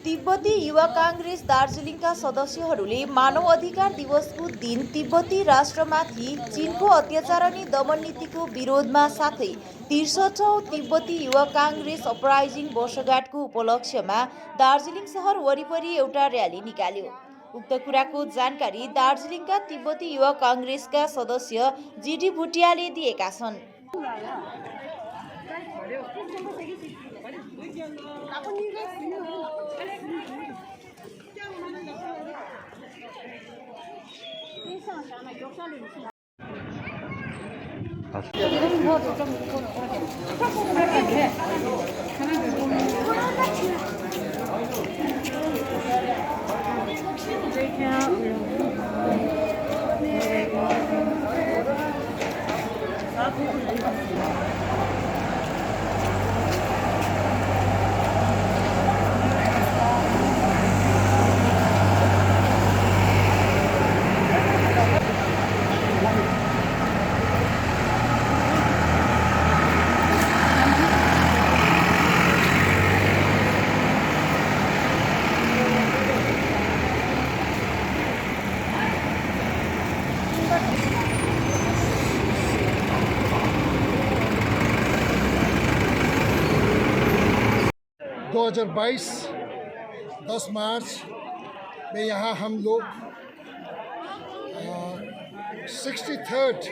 तिब्बती युवा कांग्रेस दार्जिलिङका सदस्यहरूले मानव अधिकार दिवसको दिन तिब्बती राष्ट्रमाथि चीनको अत्याचार अनि दमन नीतिको विरोधमा साथै 63औं तिब्बती युवा कांग्रेस अपराइजिङ वर्षगाँठको उपलक्ष्यमा दार्जिलिङ शहर वरिपरि एउटा र्याली निकाल्यो। उक्त कुराको जानकारी दार्जिलिङका तिब्बती युवा कांग्रेसका सदस्य जीडी भुटियाले दिएका छन्। (2022) 10 मार्च में यहाँ हम लोग 63rd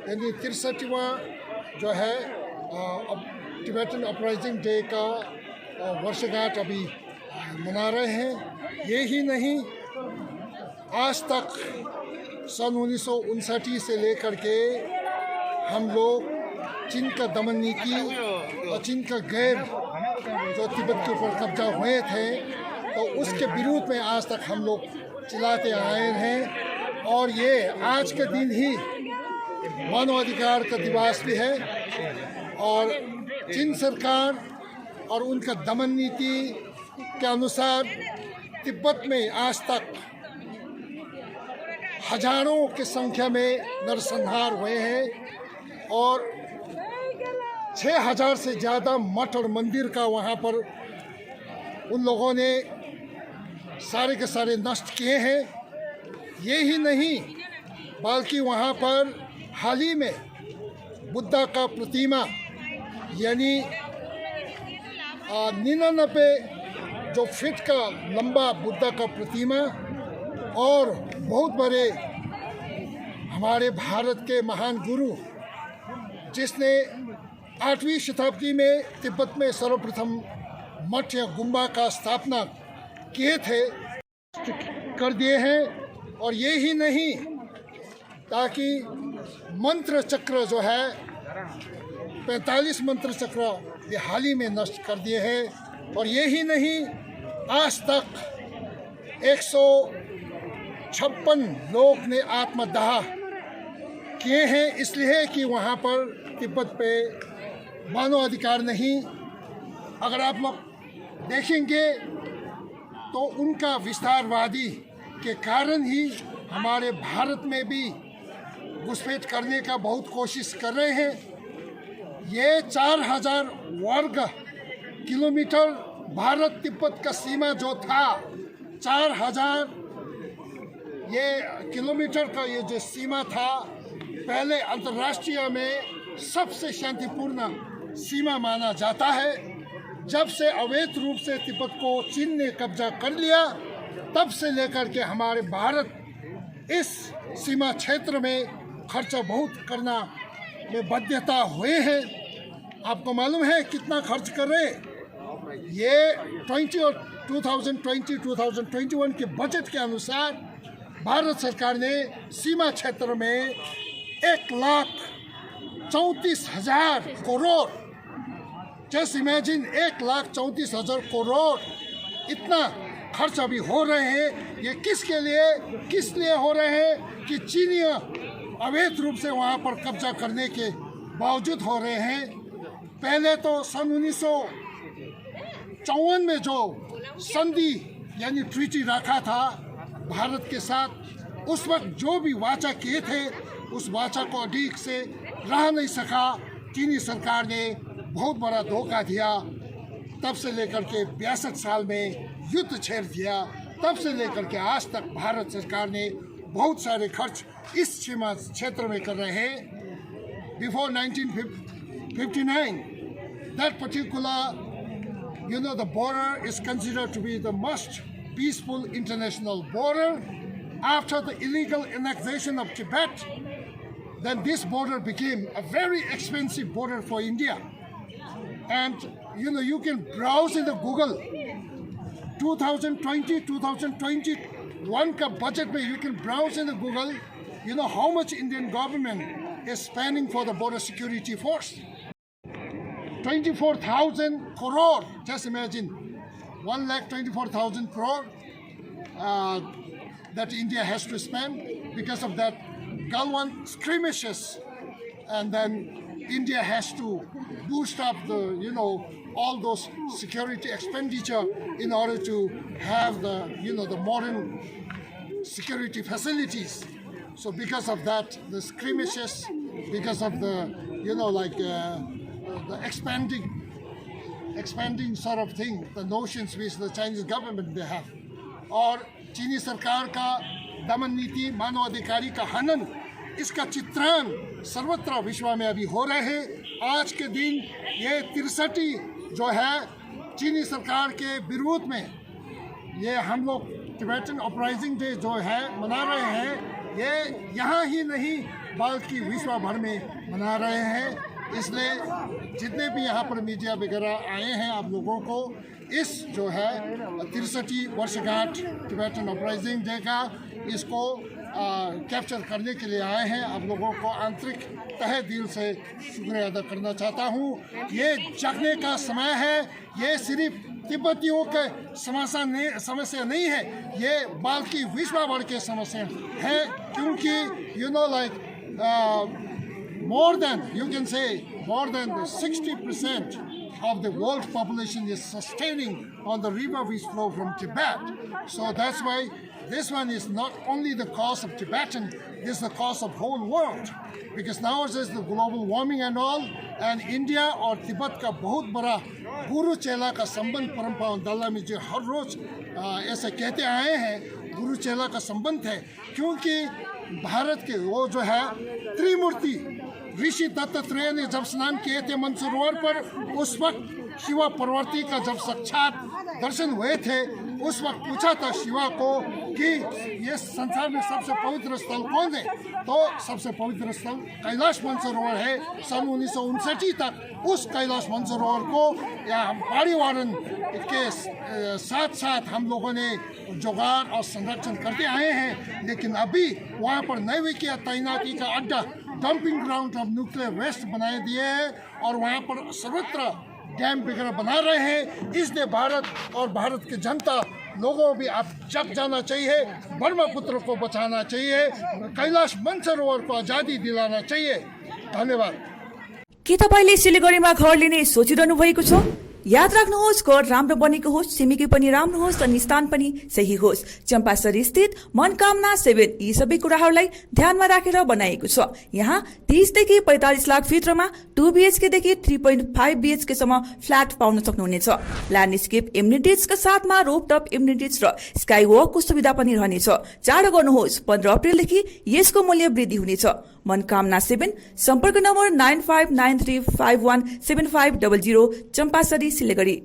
यानी 63वां जो है टिबेटन अपराइजिंग डे का वर्षगांठ अभी मना रहे हैं। ये ही नहीं, आज तक सन 1959 से लेकर के हम लोग चीन का दमन नीति और चीन का गैर जो तिब्बत के ऊपर कब्जा हुए थे तो उसके विरोध में आज तक हम लोग चिल्लाते आए हैं। और ये आज के दिन ही मानवाधिकार का दिवस भी है और चीन सरकार और उनका दमन नीति के अनुसार तिब्बत में आज तक हजारों की संख्या में नरसंहार हुए हैं और 6000 से ज़्यादा मठ और मंदिर का वहाँ पर उन लोगों ने सारे के सारे नष्ट किए हैं। ये ही नहीं बल्कि वहाँ पर हाल ही में बुद्धा का प्रतिमा यानी 99 जो फीट का लंबा बुद्धा का प्रतिमा और बहुत बड़े हमारे भारत के महान गुरु जिसने 8वीं शताब्दी में तिब्बत में सर्वप्रथम मठ या गुम्बा का स्थापना किए थे कर दिए हैं। और ये ही नहीं ताकि मंत्र चक्र जो है 45 मंत्र चक्र ये हाल ही में नष्ट कर दिए हैं। और ये ही नहीं, आज तक 156 लोग ने आत्मदाह किए हैं इसलिए कि वहाँ पर तिब्बत पे मानवाधिकार नहीं। अगर आप लोग देखेंगे तो उनका विस्तारवादी के कारण ही हमारे भारत में भी घुसपैठ करने का बहुत कोशिश कर रहे हैं। ये 4000 वर्ग किलोमीटर भारत तिब्बत का सीमा जो था 4000 ये किलोमीटर का ये जो सीमा था पहले अंतर्राष्ट्रीय में सबसे शांतिपूर्ण सीमा माना जाता है। जब से अवैध रूप से तिब्बत को चीन ने कब्जा कर लिया तब से लेकर के हमारे भारत इस सीमा क्षेत्र में खर्चा बहुत करना में बाध्यता हुए हैं। आपको मालूम है कितना खर्च कर रहे हैं? ये 2020-2021 के बजट के अनुसार भारत सरकार ने सीमा क्षेत्र में 1,34,000 करोड़, जस्ट इमेजिन 1,34,000 करोड़ इतना खर्च अभी हो रहे हैं। ये किस लिए हो रहे हैं कि चीनियाँ अवैध रूप से वहाँ पर कब्जा करने के बावजूद हो रहे हैं। पहले तो सन 1954 में जो संधि यानी ट्रीटी रखा था भारत के साथ, उस वक्त जो भी वाचा किए थे उस वाचा को अधिक से रह नहीं सका। चीनी सरकार ने बहुत बड़ा धोखा दिया। तब से लेकर के 62 साल में युद्ध छेड़ दिया, तब से लेकर के आज तक भारत सरकार ने बहुत सारे खर्च इस सीमा क्षेत्र में कर रहे हैं। Before 1959, that particular, the border is considered to be the most peaceful international border. After the illegal annexation of Tibet, then this border became a very expensive border for India. And you can browse in the Google 2020-2021 का budget में, you can browse in the Google, how much Indian government is spending for the border security force. 24,000 crore, just imagine, 1,24,000 crore that India has to spend because of that Galwan skirmishes, and then India has to boost up the, all those security expenditure in order to have the, the modern security facilities. So because of that, the skirmishes, because of the, the expanding sort of thing, the notions which the Chinese government they have, और चीनी सरकार का दमन नीति, मानवाधिकारी का हनन, इसका चित्रण सर्वत्र विश्व में अभी हो रहे हैं। आज के दिन ये 63 जो है चीनी सरकार के विरोध में, ये हम लोग टिबेटन अपराइजिंग डे जो है मना रहे हैं, ये यहाँ ही नहीं बल्कि विश्व भर में मना रहे हैं। इसलिए जितने भी यहाँ पर मीडिया वगैरह आए हैं, आप लोगों को इस जो है 63 वर्षगांठ टिबेटन अपराइजिंग डे का, इसको कैप्चर करने के लिए आए हैं। आप लोगों को आंतरिक तहे दिल से शुक्रिया अदा करना चाहता हूँ। ये जगने का समय है, ये सिर्फ तिब्बतियों के समस्या नहीं है, ये बल्कि विश्व भर के समस्या है, क्योंकि more than 60% of the world population is sustaining on the river which flow from Tibet. So that's why this one is not only the cause of Tibetan, this is the cause of whole world. Because nowadays the global warming and all, and India और तिब्बत का बहुत बड़ा गुरु चेला का संबंध परंपरा दल्ला में जो हर रोज ऐसे कहते आए हैं, गुरु चेला का संबंध है, क्योंकि भारत के वो जो है त्रिमूर्ति ऋषि दत्तात्रेय ने जब स्नान किए थे मनसरोवर पर, उस वक्त शिवा पार्वती का जब साक्षात दर्शन हुए थे, उस वक्त पूछा था शिवा को कि ये संसार में सबसे पवित्र स्थल कौन है, तो सबसे पवित्र स्थल कैलाश मानसरोवर है। सन 1959 तक उस कैलाश मानसरोवर को परिवारन के साथ साथ हम लोगों ने जुगाड़ और संरक्षण करते आए हैं, लेकिन अभी वहाँ पर नैविकीय तैनाती का अड्डा, dumping ground of nuclear waste बनाए दिए हैं और वहाँ पर सर्वत्र डैम वगैरह बना रहे हैं। इसलिए भारत और भारत की जनता लोगों भी आप जग जाना चाहिए, ब्रह्मपुत्र को बचाना चाहिए, कैलाश मानसरोवर को आजादी दिलाना चाहिए। धन्यवाद। के तपाईले सिलिगुडीमा घर लिने सोचिरहनु भएको छ? याद राख्नुहोस्, घर राम्रो बनेको होस्, छिमेकी पनि राम्रो होस् अनि स्थान पनि सही होस्। चम्पासरी स्थित मनकामना 7 यी सबै कुराहरूलाई ध्यानमा राखेर बनाएको छ। यहाँ 30 देखि 45 लाख भित्रमा 2 BHK देखि 3.5 BHK सम्म फ्ल्याट पाउन सक्नुहुनेछ। ल्यान्डस्केप एम्युनिटिजका साथमा रोपटप एम्युनिटिज र स्काई वकको सुविधा पनि रहनेछ। चाँडो गर्नुहोस्, 15 अप्रिलदेखि यसको मूल्य वृद्धि हुनेछ। मनकामना 7, सम्पर्क number 9593517500, Champasari Silgadhi.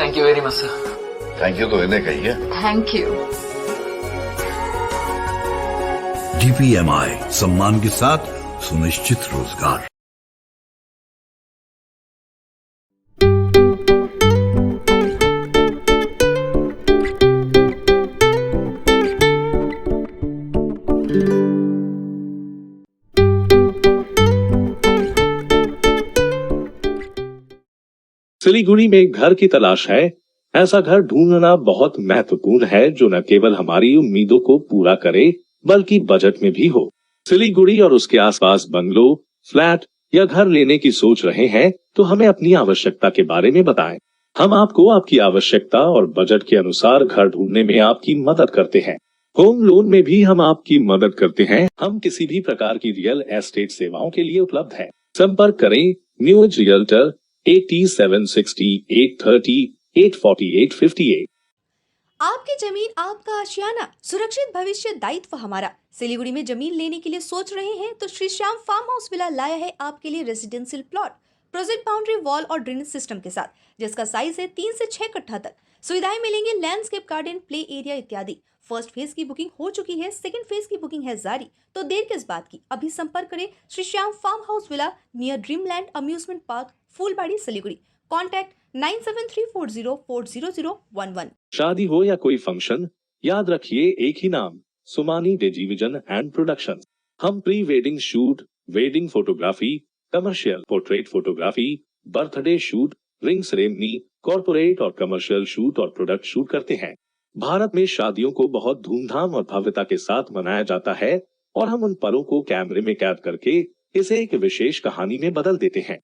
Thank you very much sir. Thank you तो इन्हें कहिए। Thank you. DPMI सम्मान के साथ सुनिश्चित रोजगार। सिलीगुड़ी में घर की तलाश है? ऐसा घर ढूंढना बहुत महत्वपूर्ण है जो न केवल हमारी उम्मीदों को पूरा करे बल्कि बजट में भी हो। सिलीगुड़ी और उसके आसपास बंगलो, फ्लैट या घर लेने की सोच रहे हैं तो हमें अपनी आवश्यकता के बारे में बताएं। हम आपको आपकी आवश्यकता और बजट के अनुसार घर ढूंढने में आपकी मदद करते हैं। होम लोन में भी हम आपकी मदद करते हैं। हम किसी भी प्रकार की रियल एस्टेट सेवाओं के लिए उपलब्ध है। संपर्क करें न्यू एज रियल्टर 8760 830 84858। आपकी जमीन आपका आशियाना, सुरक्षित भविष्य दायित्व हमारा। सिलीगुड़ी में जमीन लेने के लिए सोच रहे हैं तो Shri Shyam Farm House Villa लाया है आपके लिए residential plot, project boundary wall और ड्रेनेज सिस्टम के साथ, जिसका साइज है 3 से 6 कट्ठा तक। सुविधाएं मिलेंगी लैंडस्केप गार्डन, प्ले एरिया इत्यादि। फर्स्ट फेज की बुकिंग हो चुकी है, सेकंड फेज की बुकिंग है जारी। तो देर किस बात की, अभी संपर्क करें Shri Shyam Farm House Villa near Dreamland Amusement Park, Phulbari, Siliguri. Contact 9734040011। शादी हो या कोई फंक्शन, याद रखिए एक ही नाम, सुमानी टेलीविजन एंड प्रोडक्शन। हम pre wedding shoot, wedding photography, commercial portrait photography, birthday shoot, ring ceremony, corporate और कमर्शियल शूट और प्रोडक्ट शूट करते हैं। भारत में शादियों को बहुत धूमधाम और भव्यता के साथ मनाया जाता है और हम उन पलों को कैमरे में कैद करके इसे एक विशेष कहानी में बदल देते हैं।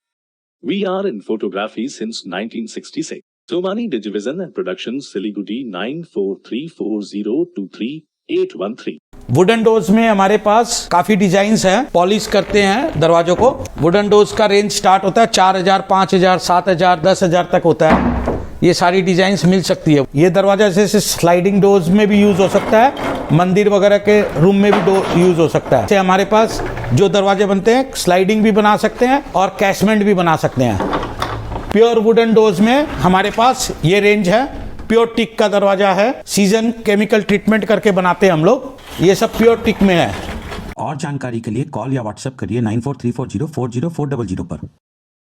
We are in photography since 1966. Somani Digivision and Productions, Siliguri 9434023813। Wooden doors में हमारे पास काफी डिजाइन्स हैं। पॉलिश करते हैं दरवाजों को। वुडन डोर्स का रेंज स्टार्ट होता है 4000, 5000, 7000, 10000 तक होता है। ये सारी डिजाइन्स मिल सकती है। ये दरवाजा जैसे स्लाइडिंग डोर्स में भी यूज हो सकता है, मंदिर वगैरह के रूम में भी यूज हो सकता है। जैसे हमारे पास जो दरवाजे बनते हैं, स्लाइडिंग भी बना सकते हैं और कैशमेंट भी बना सकते हैं। प्योर वुडन डोर्स में हमारे पास ये रेंज है। प्योर टिक का दरवाजा है, सीजन केमिकल ट्रीटमेंट करके बनाते हैं हम लोग। ये सब प्योर टिक में है। और जानकारी के लिए कॉल या व्हाट्सएप करिए 9434040400 पर।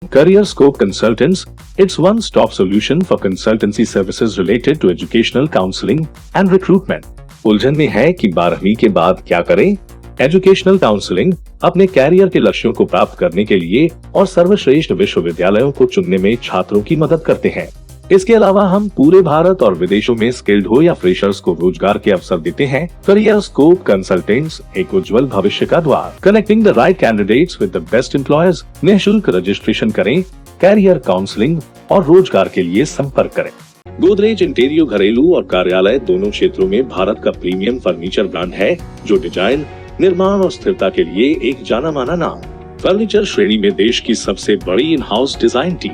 Career Scope Consultants, it's one-stop solution for consultancy services related to educational counseling and recruitment. उलझन में है कि 12वीं के बाद क्या करें? एजुकेशनल काउंसलिंग अपने कैरियर के लक्ष्यों को प्राप्त करने के लिए और सर्वश्रेष्ठ विश्वविद्यालयों को चुनने में छात्रों की मदद करते हैं। इसके अलावा हम पूरे भारत और विदेशों में स्किल्ड हो या फ्रेशर्स को रोजगार के अवसर देते हैं। करियर स्कोप कंसल्टेंट्स, एक उज्जवल भविष्य का द्वार। Connecting the right candidates with the best employers. निःशुल्क रजिस्ट्रेशन करें। कैरियर काउंसलिंग और रोजगार के लिए संपर्क करें। गोदरेज इंटीरियर घरेलू और कार्यालय दोनों क्षेत्रों में भारत का प्रीमियम फर्नीचर ब्रांड है, जो डिजाइन, निर्माण और स्थिरता के लिए एक जाना माना नाम। फर्नीचर श्रेणी में देश की सबसे बड़ी इन हाउस डिजाइन टीम।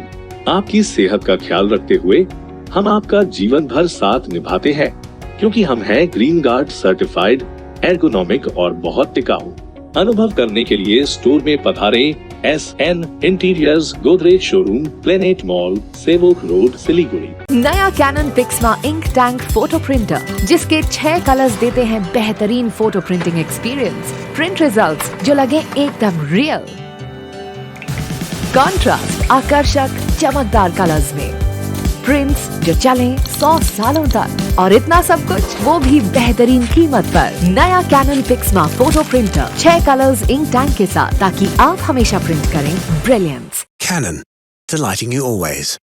आपकी सेहत का ख्याल रखते हुए हम आपका जीवन भर साथ निभाते हैं, क्योंकि हम हैं ग्रीन गार्ड सर्टिफाइड, एर्गोनॉमिक और बहुत टिकाऊ। अनुभव करने के लिए स्टोर में पधारें। SN interiors, Godrej showroom, planet mall, Sevoke road, Siliguri. नया Canon Pixma ink tank photo printer, जिसके 6 कलर्स देते हैं बेहतरीन photo printing experience. Print results जो लगे एकदम रियल। कॉन्ट्रास्ट, आकर्षक, चमकदार कलर्स में। प्रिंट्स जो चलें 100 सालों तक, और इतना सब कुछ वो भी बेहतरीन कीमत पर। नया Canon Pixma photo printer 6 colours ink tank के साथ, ताकि आप हमेशा प्रिंट करें brilliance. Canon, delighting you always.